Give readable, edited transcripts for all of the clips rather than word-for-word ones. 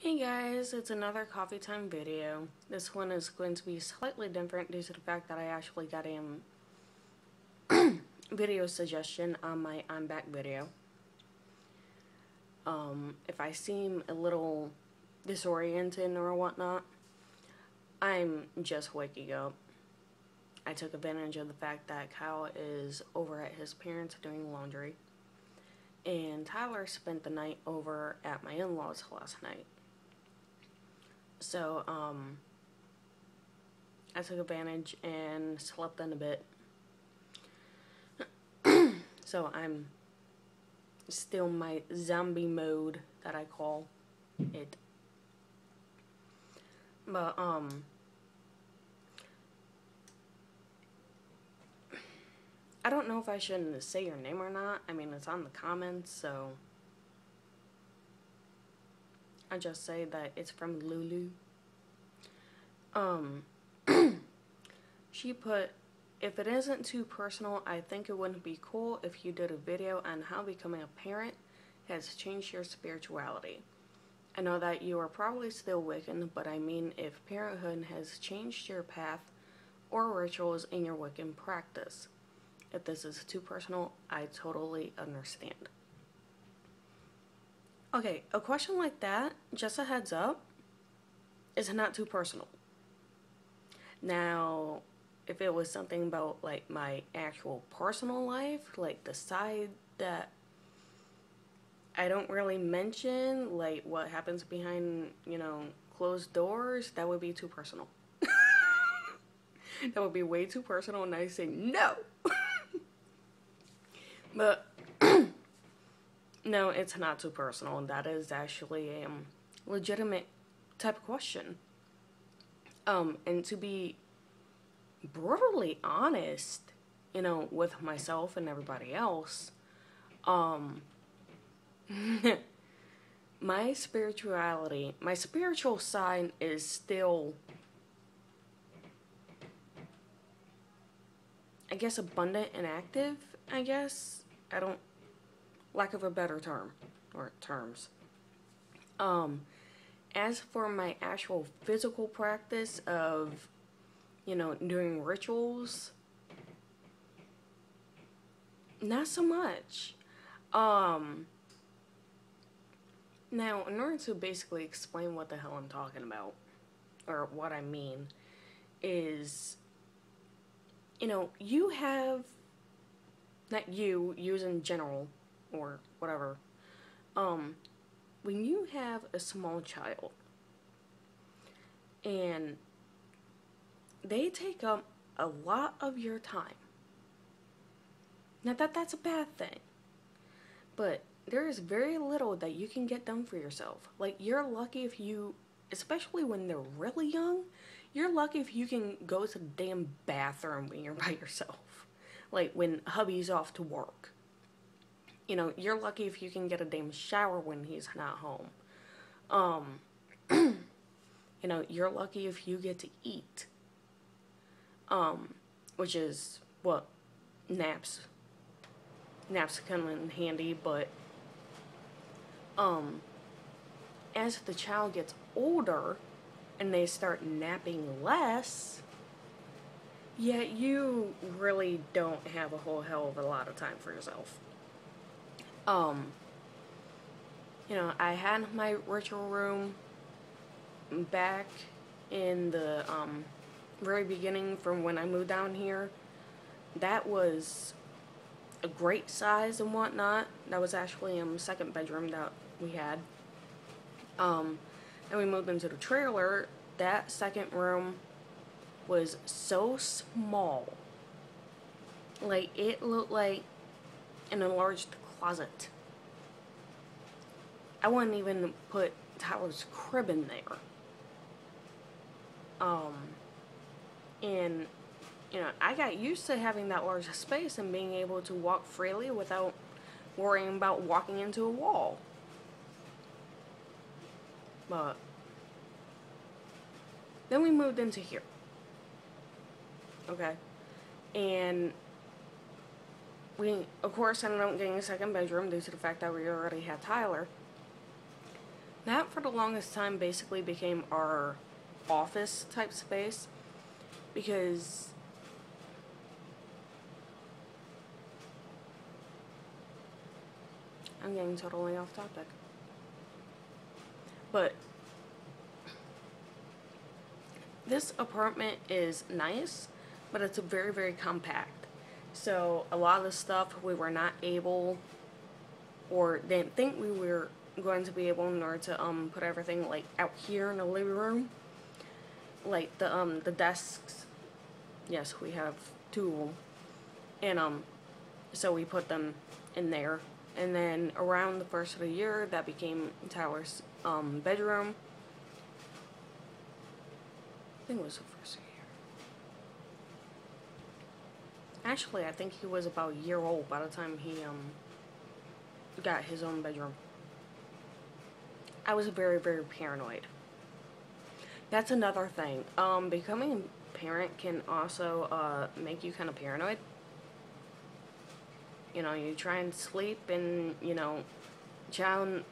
Hey guys, it's another coffee time video. This one is going to be slightly different due to the fact that I actually got a video suggestion on my I'm Back video. If I seem a little disoriented or whatnot, I'm just waking up. I took advantage of the fact that Kyle is over at his parents doing laundry, and Tyler spent the night over at my in-laws last night. So, I took advantage and slept in a bit. So I'm still my zombie mode that I call it. But, I don't know if I should say your name or not. I mean, it's on the comments, so I just say that it's from Lulu. She put, if it isn't too personal, I think it wouldn't be cool if you did a video on how becoming a parent has changed your spirituality. I know that you are probably still Wiccan, but I mean if parenthood has changed your path or rituals in your Wiccan practice. If this is too personal, I totally understand. Okay, a question like that, just a heads up, is not too personal. Now, if it was something about like my actual personal life, like the side that I don't really mention, like what happens behind, closed doors, that would be too personal. That would be way too personal, and I say no. But no, it's not too personal. That is actually a legitimate type of question. And to be brutally honest, with myself and everybody else, my spirituality, my spiritual side is still, I guess, abundant and active, I guess. Lack of a better term, or terms. As for my actual physical practice of, doing rituals, not so much. Now, in order to basically explain what the hell I'm talking about, or what I mean, is, you have, not you in general, or whatever, when you have a small child, and they take up a lot of your time, not that that's a bad thing, but there is very little that you can get done for yourself. Like, you're lucky if you, especially when they're really young, you're lucky if you can go to the damn bathroom when you're by yourself. Like, when hubby's off to work. You're lucky if you can get a damn shower when he's not home. You're lucky if you get to eat. Which is, what, naps. Naps come in handy, but, as the child gets older, and they start napping less, yet you really don't have a whole hell of a lot of time for yourself. I had my ritual room back in the, very beginning from when I moved down here. That was a great size and whatnot. That was actually a second bedroom that we had. And we moved into the trailer. That second room was so small. Like, it looked like an enlarged closet. I wouldn't even put Tyler's crib in there. And, I got used to having that large space and being able to walk freely without worrying about walking into a wall. But then we moved into here. Okay. And we, of course, ended up getting a second bedroom due to the fact that we already had Tyler. that for the longest time basically became our office type space, because I'm getting totally off topic. But this apartment is nice, but it's very, very compact. So a lot of the stuff we were not able, or didn't think we were going to be able, in order to put everything like out here in the living room. Like the desks. Yes, we have 2 of them. And so we put them in there. And then around the first of the year, that became Tyler's bedroom. I think it was the first year. Actually, I think he was about a year old by the time he got his own bedroom. I was very, very paranoid. That's another thing. Becoming a parent can also make you kind of paranoid. You know, you try and sleep and, you know, child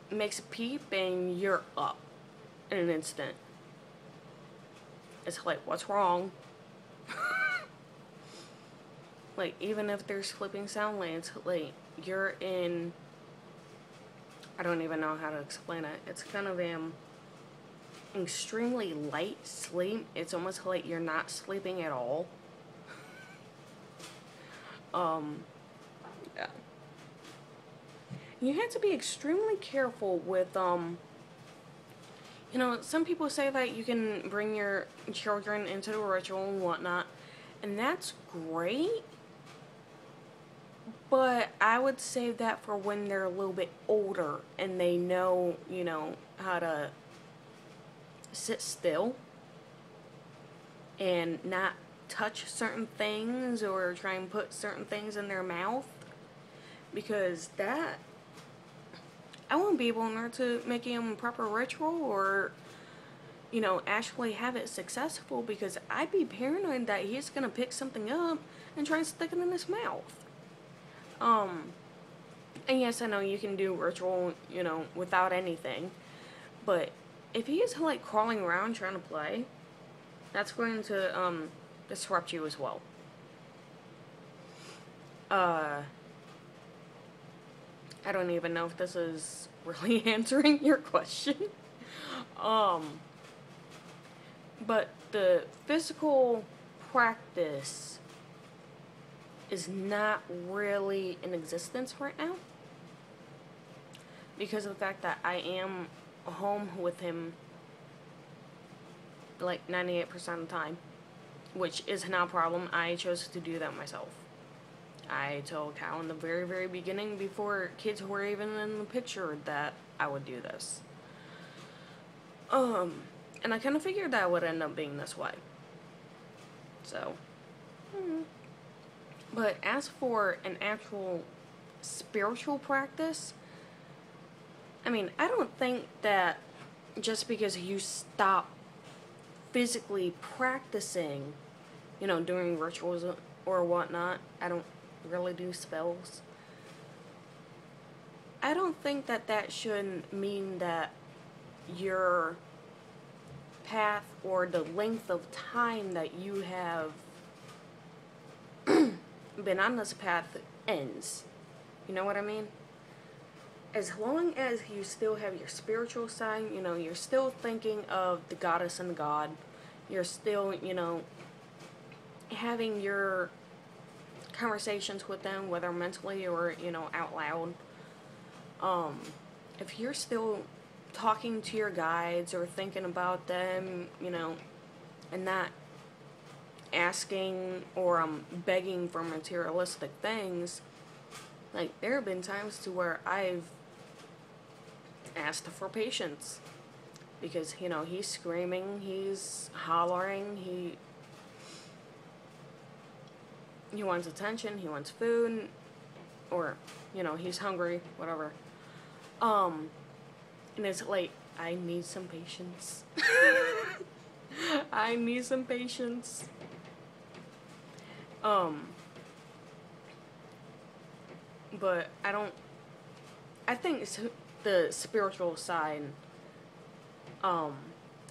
makes a peep and you're up in an instant. It's like, what's wrong? Like, even if they're sleeping soundly, it's like, you're in, I don't even know how to explain it. It's kind of extremely light sleep. It's almost like you're not sleeping at all. Yeah. You have to be extremely careful with, you know, some people say that you can bring your children into the ritual and whatnot, and that's great, but I would save that for when they're a little bit older and they know, you know, how to sit still and not touch certain things or try and put certain things in their mouth, because that, I won't be able in order to make him a proper ritual or, you know, actually have it successful, because I'd be paranoid that he's gonna pick something up and try and stick it in his mouth. And yes, I know you can do ritual, you know, without anything, but if he is like crawling around trying to play, that's going to disrupt you as well. I don't even know if this is really answering your question. But the physical practice is not really in existence right now, because of the fact that I am home with him like 98% of the time, which is not a problem. I chose to do that myself. I told Cal in the very, very beginning, before kids were even in the picture, that I would do this. And I kind of figured that would end up being this way. So, but as for an actual spiritual practice, I mean, I don't think that just because you stop physically practicing, you know, doing rituals or whatnot, I don't really do spells. I don't think that that should mean that your path or the length of time that you have been on this path ends. You know what I mean? As long as you still have your spiritual side, you know, you're still thinking of the goddess and the god, you're still, you know, having your conversations with them, whether mentally or, you know, out loud. If you're still talking to your guides or thinking about them, you know, and not asking or begging for materialistic things, like, there have been times to where I've asked for patience, because, you know, he's screaming, he's hollering, he wants attention, he wants food, or, you know, he's hungry, whatever. And it's like, I need some patience. I need some patience. But I think the spiritual side,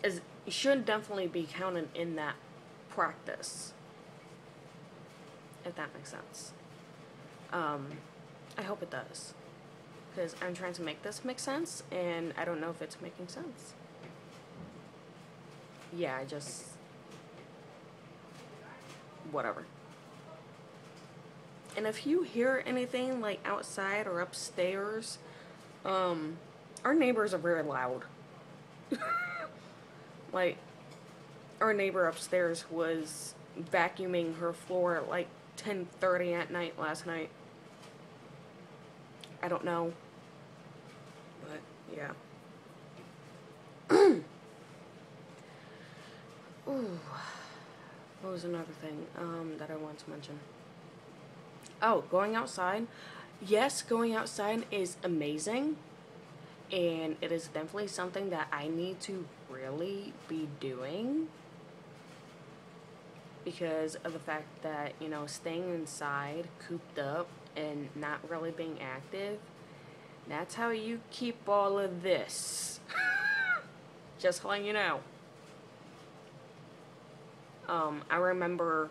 is should definitely be counted in that practice, if that makes sense. I hope it does, because I'm trying to make this make sense, and I don't know if it's making sense. Yeah, whatever. And if you hear anything like outside or upstairs, our neighbors are very loud. Like, our neighbor upstairs was vacuuming her floor at like 10:30 at night last night. I don't know. But, yeah. Ooh. What was another thing that I wanted to mention? Oh, going outside. Yes, going outside is amazing. And it is definitely something that I need to really be doing. Because of the fact that, you know, staying inside, cooped up, and not really being active, that's how you keep all of this. Just letting you know. I remember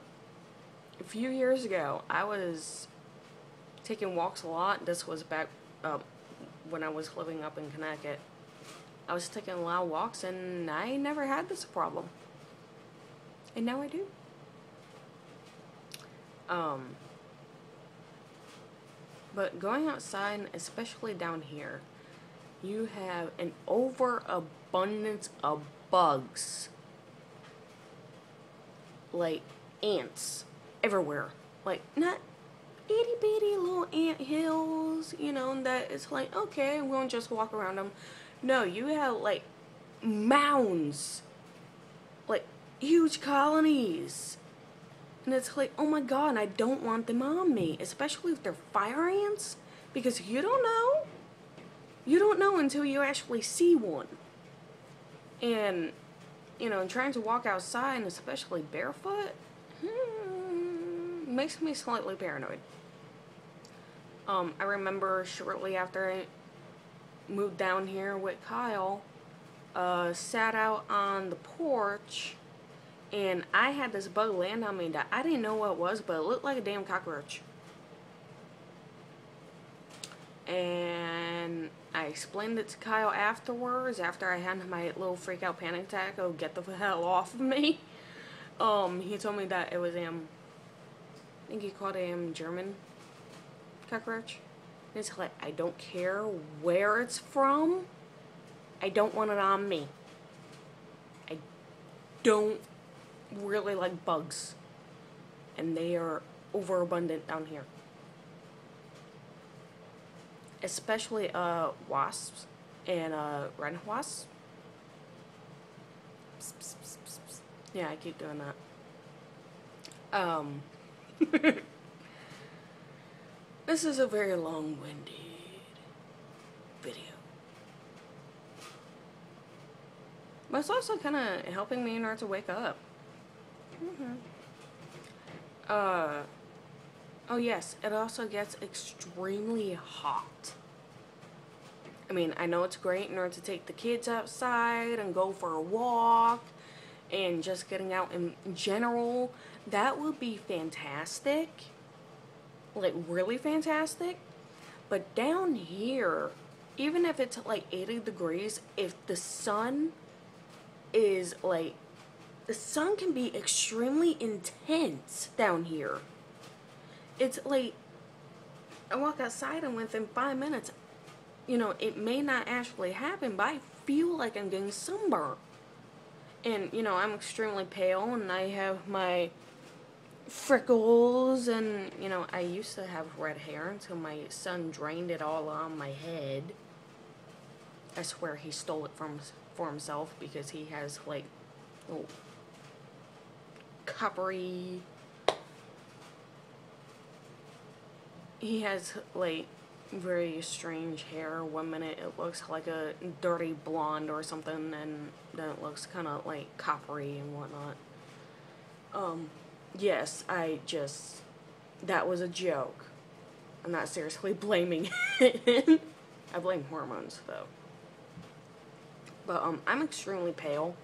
a few years ago, I was taking walks a lot. This was back when I was living up in Connecticut. I was taking a lot of walks, and I never had this problem. And now I do. But going outside, especially down here, you have an overabundance of bugs. Like ants everywhere. Like, not itty bitty little ant hills, you know, that it's like, okay, we won't just walk around them. No, you have like mounds, like huge colonies. And it's like, oh my god, and I don't want them on me, especially if they're fire ants, because you don't know. You don't know until you actually see one. And, you know, trying to walk outside, and especially barefoot, makes me slightly paranoid. I remember shortly after I moved down here with Kyle, sat out on the porch, and I had this bug land on me that I didn't know what it was, but it looked like a damn cockroach. And I explained it to Kyle afterwards, after I had my little freak out panic attack, oh, get the hell off of me. He told me that it was I think he called it German cockroach. And it's like, I don't care where it's from, I don't want it on me. I don't really like bugs, and they are overabundant down here. Especially wasps and red wasps. Psst, psst, psst, psst, psst. Yeah, I keep doing that. This is a very long-winded video, but it's also kind of helping me in order to wake up. Oh yes, it also gets extremely hot. I mean, I know it's great in order to take the kids outside and go for a walk and just getting out in general. That would be fantastic. Like, really fantastic. But down here, even if it's like 80 degrees, if the sun is like, the sun can be extremely intense down here. It's like, I walk outside and within 5 minutes, you know, it may not actually happen, but I feel like I'm getting sunburned. And, you know, I'm extremely pale, and I have my freckles, and, you know, I used to have red hair until my son drained it all on my head. I swear he stole it for himself, because he has, like, little coppery... He has, like, very strange hair. One minute it looks like a dirty blonde or something, and then it looks kind of, like, coppery and whatnot. Yes, that was a joke. I'm not seriously blaming it. I blame hormones, though. But, I'm extremely pale.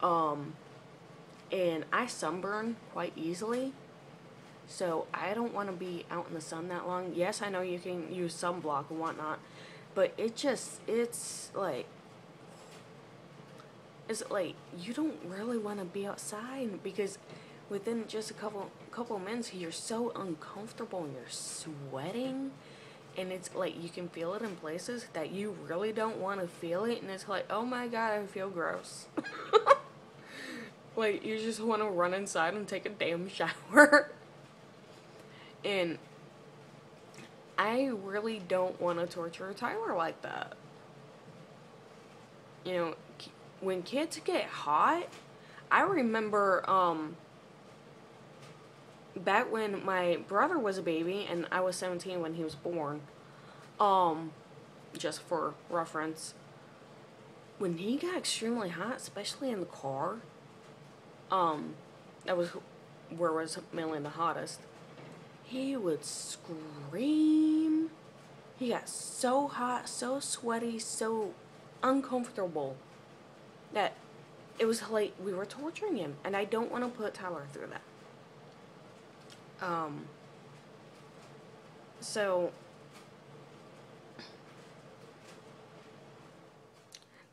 And I sunburn quite easily. So, I don't want to be out in the sun that long. Yes, I know you can use sunblock and whatnot. But it's like, you don't really want to be outside, because within just a couple minutes, you're so uncomfortable and you're sweating. And it's like, you can feel it in places that you really don't want to feel it. And it's like, oh my god, I feel gross. Like, you just want to run inside and take a damn shower. And I really don't want to torture Tyler like that. You know, when kids get hot, I remember, back when my brother was a baby and I was 17 when he was born, just for reference, when he got extremely hot, especially in the car, that was where it was mainly the hottest, he would scream. He got so hot, so sweaty, so uncomfortable that it was like we were torturing him, and I don't want to put Tyler through that. So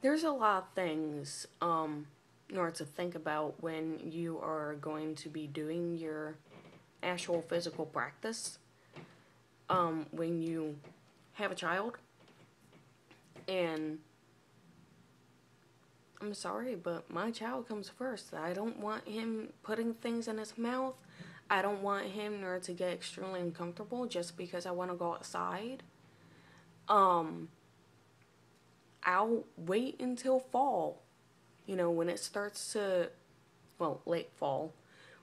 there's a lot of things in order to think about when you are going to be doing your actual physical practice, when you have a child. And I'm sorry, but my child comes first. I don't want him putting things in his mouth. I don't want him in order to get extremely uncomfortable just because I want to go outside. I'll wait until fall. You know, when it starts to, well, late fall,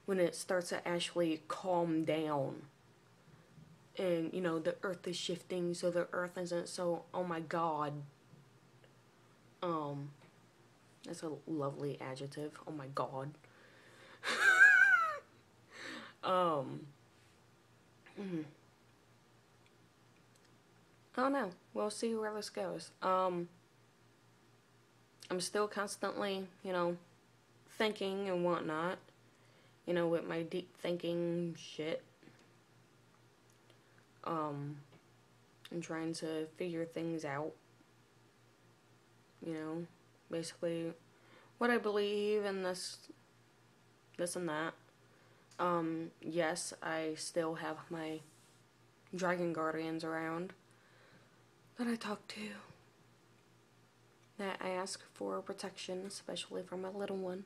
when it starts to actually calm down. And, you know, the earth is shifting, so the earth isn't so, oh my god. That's a lovely adjective. Oh my god. I don't know. We'll see where this goes. I'm still constantly, you know, thinking and whatnot. You know, with my deep thinking shit. I'm trying to figure things out. You know, basically what I believe and this and that. Yes, I still have my dragon guardians around that I talk to, that I ask for protection, especially from my little one.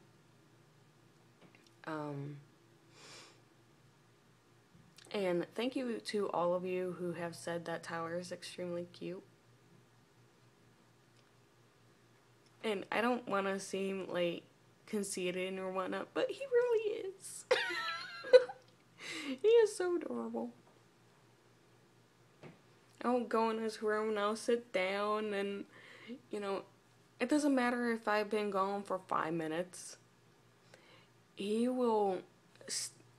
And thank you to all of you who have said that Tyler is extremely cute. And I don't want to seem like conceited or whatnot, but he really is. He is so adorable. I'll go in his room and I'll sit down, and, you know, it doesn't matter if I've been gone for 5 minutes. He will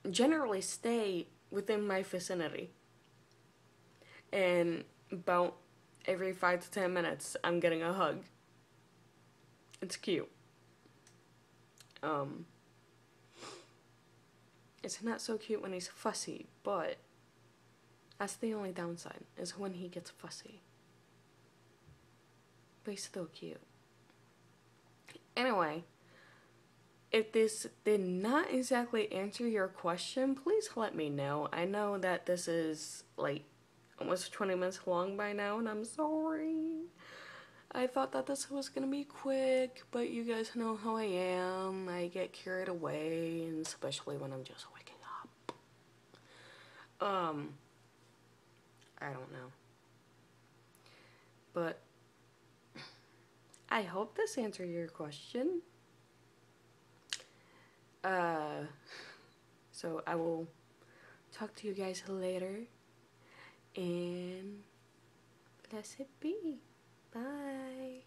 generally stay within my vicinity. And about every 5 to 10 minutes, I'm getting a hug. It's cute. It's not so cute when he's fussy, but that's the only downside, is when he gets fussy. But he's still cute. Anyway, if this did not exactly answer your question, please let me know. I know that this is like almost 20 minutes long by now, and I'm sorry. I thought that this was gonna be quick, but you guys know how I am. I get carried away, and especially when I'm just waking up. I don't know. But I hope this answered your question. So I will talk to you guys later, and blessed be. Bye.